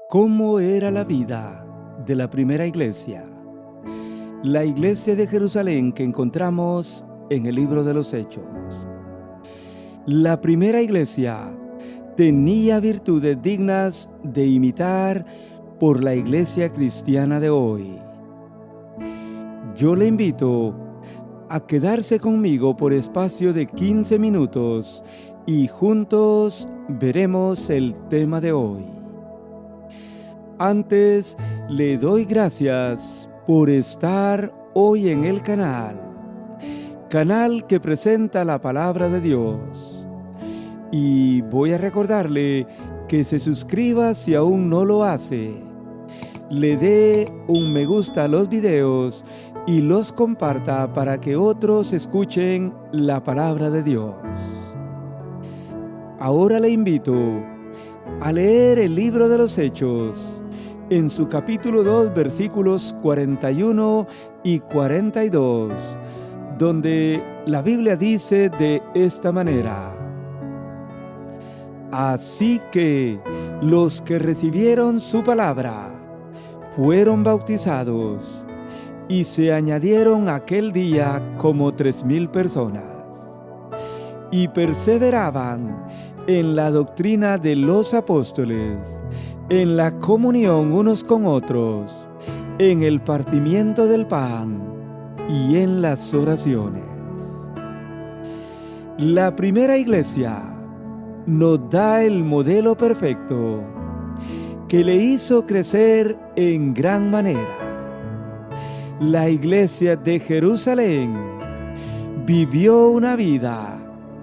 ¿Cómo era la vida de la primera iglesia? La iglesia de Jerusalén que encontramos en el libro de los Hechos. La primera iglesia tenía virtudes dignas de imitar por la iglesia cristiana de hoy. Yo le invito a quedarse conmigo por espacio de 15 minutos y juntos veremos el tema de hoy. Antes, le doy gracias por estar hoy en el canal que presenta la palabra de Dios. Y voy a recordarle que se suscriba si aún no lo hace, le dé un me gusta a los videos y los comparta para que otros escuchen la palabra de Dios. Ahora le invito a leer el libro de los Hechos en su capítulo 2, versículos 41 y 42, donde la Biblia dice de esta manera: Así que los que recibieron su palabra fueron bautizados, y se añadieron aquel día como 3,000 personas, y perseveraban en la doctrina de los apóstoles, en la comunión unos con otros, en el partimiento del pan y en las oraciones. La primera iglesia nos da el modelo perfecto que le hizo crecer en gran manera. La iglesia de Jerusalén vivió una vida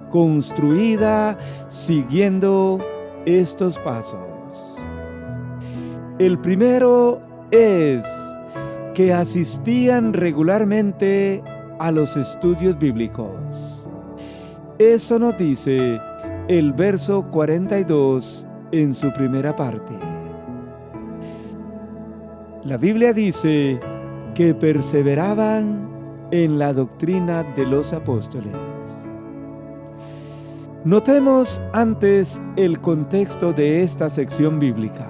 construida siguiendo estos pasos. El primero es que asistían regularmente a los estudios bíblicos. Eso nos dice el verso 42 en su primera parte. La Biblia dice que perseveraban en la doctrina de los apóstoles. Notemos antes el contexto de esta sección bíblica.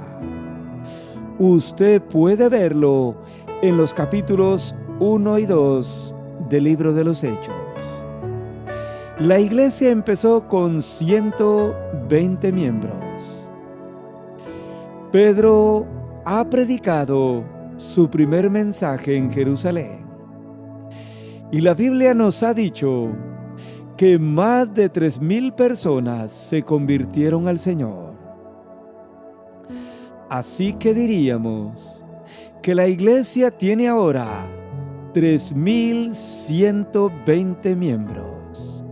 Usted puede verlo en los capítulos 1 y 2 del libro de los Hechos. La iglesia empezó con 120 miembros. Pedro ha predicado su primer mensaje en Jerusalén. Y la Biblia nos ha dicho que más de 3,000 personas se convirtieron al Señor. Así que diríamos que la iglesia tiene ahora 3,120 miembros.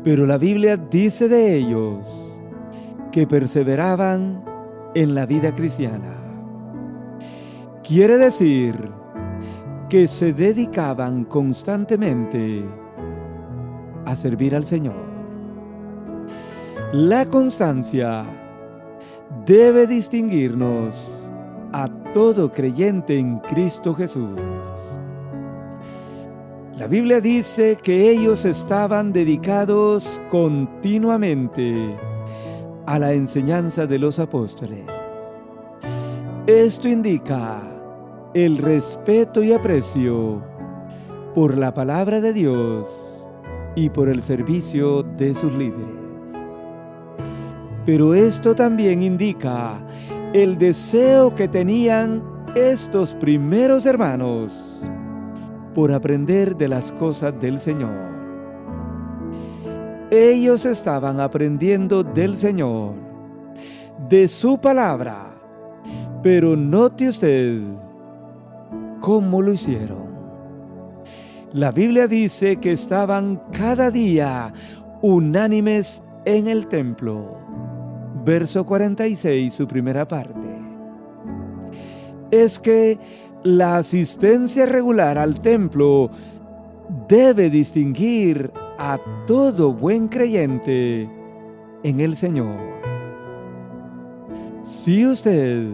Pero la Biblia dice de ellos que perseveraban en la vida cristiana. Quiere decir que se dedicaban constantemente a servir al Señor. La constancia debe distinguirnos a todo creyente en Cristo Jesús. La Biblia dice que ellos estaban dedicados continuamente a la enseñanza de los apóstoles. Esto indica el respeto y aprecio por la palabra de Dios y por el servicio de sus líderes. Pero esto también indica el deseo que tenían estos primeros hermanos por aprender de las cosas del Señor. Ellos estaban aprendiendo del Señor, de su palabra, pero note usted cómo lo hicieron. La Biblia dice que estaban cada día unánimes en el templo. Verso 46, su primera parte. Es que la asistencia regular al templo debe distinguir a todo buen creyente en el Señor. Si usted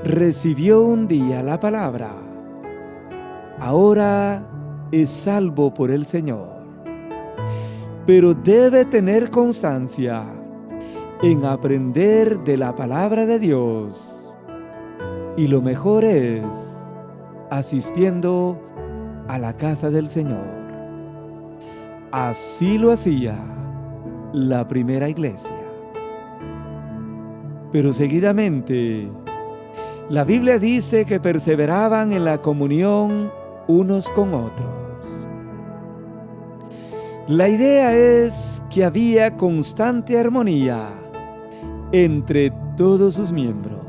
recibió un día la palabra, ahora es salvo por el Señor. Pero debe tener constancia en aprender de la palabra de Dios. Y lo mejor es asistiendo a la casa del Señor. Así lo hacía la primera iglesia. Pero seguidamente, la Biblia dice que perseveraban en la comunión unos con otros. La idea es que había constante armonía entre todos sus miembros.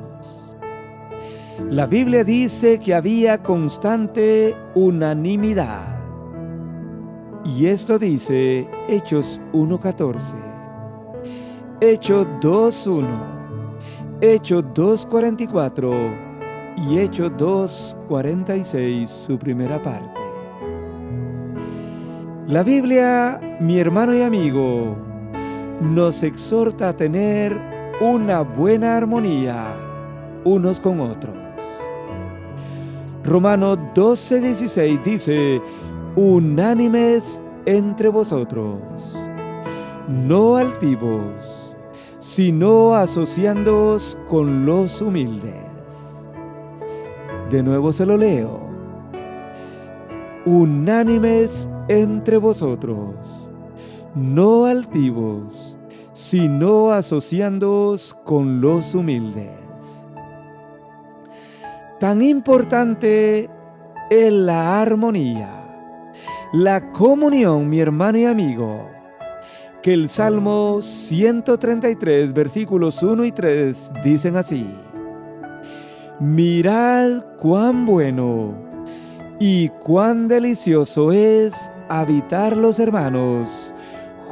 La Biblia dice que había constante unanimidad. Y esto dice Hechos 1:14, Hechos 2:1, Hechos 2:44 y Hechos 2:46, su primera parte. La Biblia, mi hermano y amigo, nos exhorta a tener una buena armonía unos con otros. Romanos 12:16 dice: unánimes entre vosotros, no altivos, sino asociándoos con los humildes. De nuevo se lo leo. Unánimes entre vosotros, no altivos, sino asociándoos con los humildes. Tan importante es la armonía, la comunión, mi hermano y amigo, que el Salmo 133, versículos 1 y 3 dicen así: mirad cuán bueno y cuán delicioso es habitar los hermanos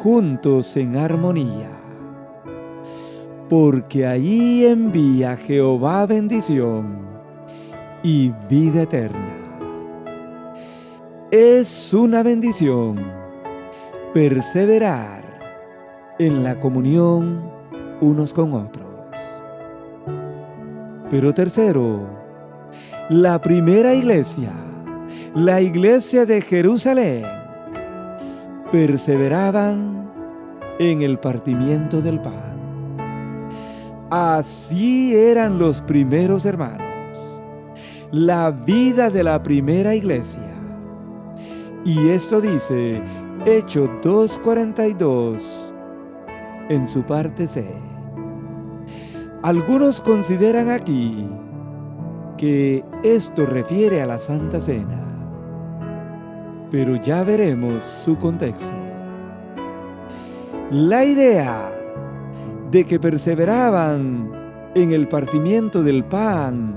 juntos en armonía. Porque ahí envía Jehová bendición y vida eterna. Es una bendición perseverar en la comunión unos con otros. Pero tercero, la primera iglesia, la iglesia de Jerusalén, perseveraban en el partimiento del pan. Así eran los primeros hermanos. La vida de la primera iglesia. Y esto dice Hechos 2:42 en su parte C. Algunos consideran aquí que esto refiere a la Santa Cena, pero ya veremos su contexto. La idea de que perseveraban en el partimiento del pan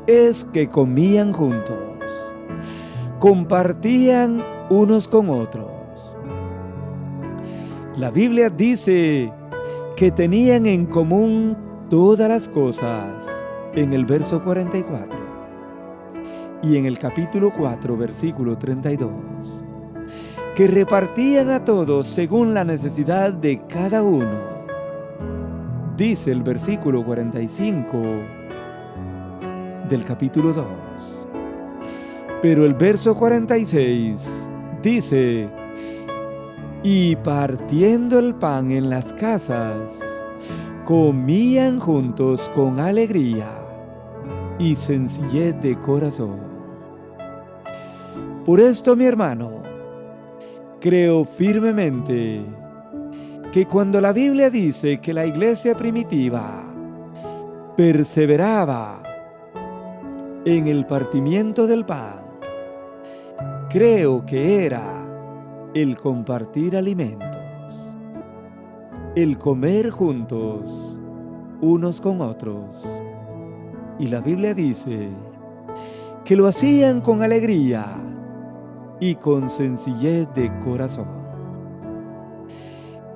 es que comían juntos, compartían unos con otros. La Biblia dice que tenían en común todas las cosas en el verso 44 y en el capítulo 4, versículo 32, que repartían a todos según la necesidad de cada uno. Dice el versículo 45 del capítulo 2. Pero el verso 46 dice: y partiendo el pan en las casas, comían juntos con alegría y sencillez de corazón. Por esto, mi hermano, creo firmemente que cuando la Biblia dice que la iglesia primitiva perseveraba en el partimiento del pan, creo que era el compartir alimentos, el comer juntos unos con otros. Y la Biblia dice que lo hacían con alegría y con sencillez de corazón.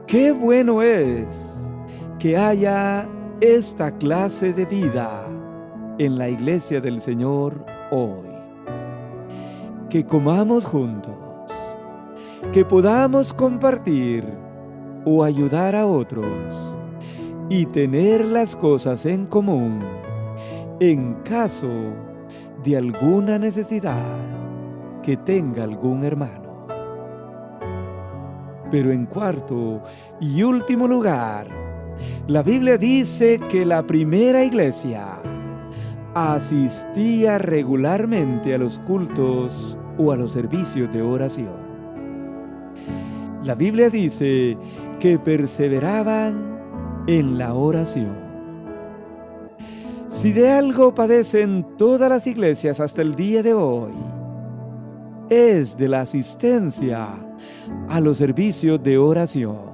Qué bueno es que haya esta clase de vida en la iglesia del Señor hoy. Que comamos juntos, que podamos compartir o ayudar a otros y tener las cosas en común en caso de alguna necesidad que tenga algún hermano. Pero en cuarto y último lugar, La Biblia dice que la primera iglesia asistía regularmente a los cultos o a los servicios de oración. La Biblia dice que perseveraban en la oración. Si de algo padecen todas las iglesias hasta el día de hoy, es de la asistencia a los servicios de oración.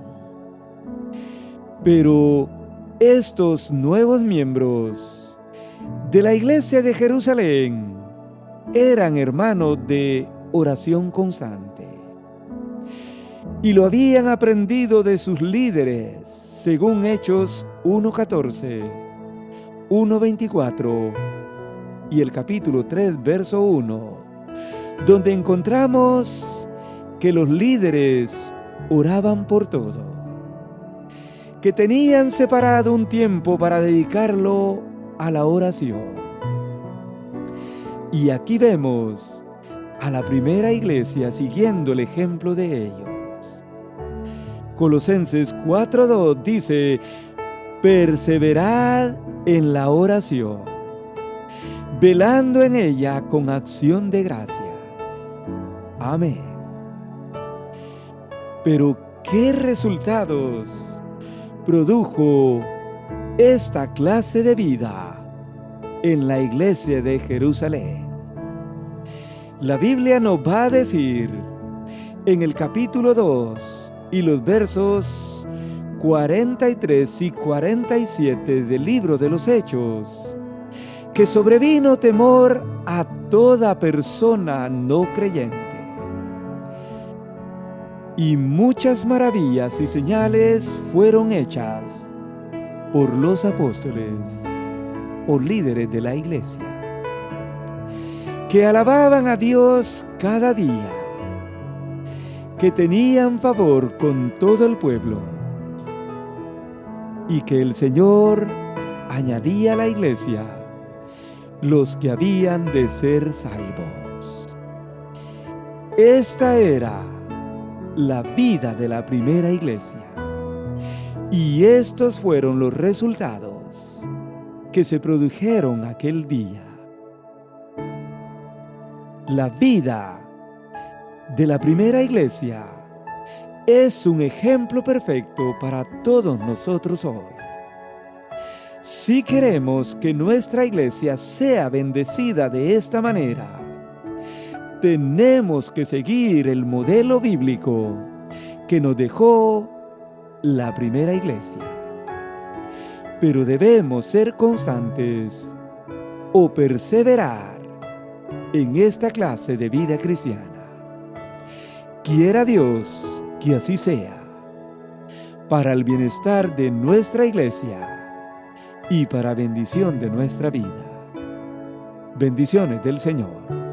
Pero estos nuevos miembros de la iglesia de Jerusalén eran hermanos de oración constante y lo habían aprendido de sus líderes, según Hechos 1:14, 1:24 y el capítulo 3, verso 1, donde encontramos que los líderes oraban por todo, que tenían separado un tiempo para dedicarlo a la oración. Y aquí vemos a la primera iglesia siguiendo el ejemplo de ellos. Colosenses 4:2 dice: perseverad en la oración, velando en ella con acción de gracias. Amén. Pero, ¿qué resultados produjo esta clase de vida en la iglesia de Jerusalén? La Biblia nos va a decir en el capítulo 2 y los versos 43 y 47 del libro de los Hechos, que sobrevino temor a toda persona no creyente, y muchas maravillas y señales fueron hechas por los apóstoles o líderes de la iglesia, que alababan a Dios cada día, que tenían favor con todo el pueblo, y que el Señor añadía a la iglesia los que habían de ser salvos. Esta era la vida de la primera iglesia, y estos fueron los resultados que se produjeron aquel día. La vida de la primera iglesia es un ejemplo perfecto para todos nosotros hoy. Si queremos que nuestra iglesia sea bendecida de esta manera, tenemos que seguir el modelo bíblico que nos dejó la primera iglesia. Pero debemos ser constantes o perseverar en esta clase de vida cristiana. Quiera Dios que así sea, para el bienestar de nuestra iglesia y para bendición de nuestra vida. Bendiciones del Señor.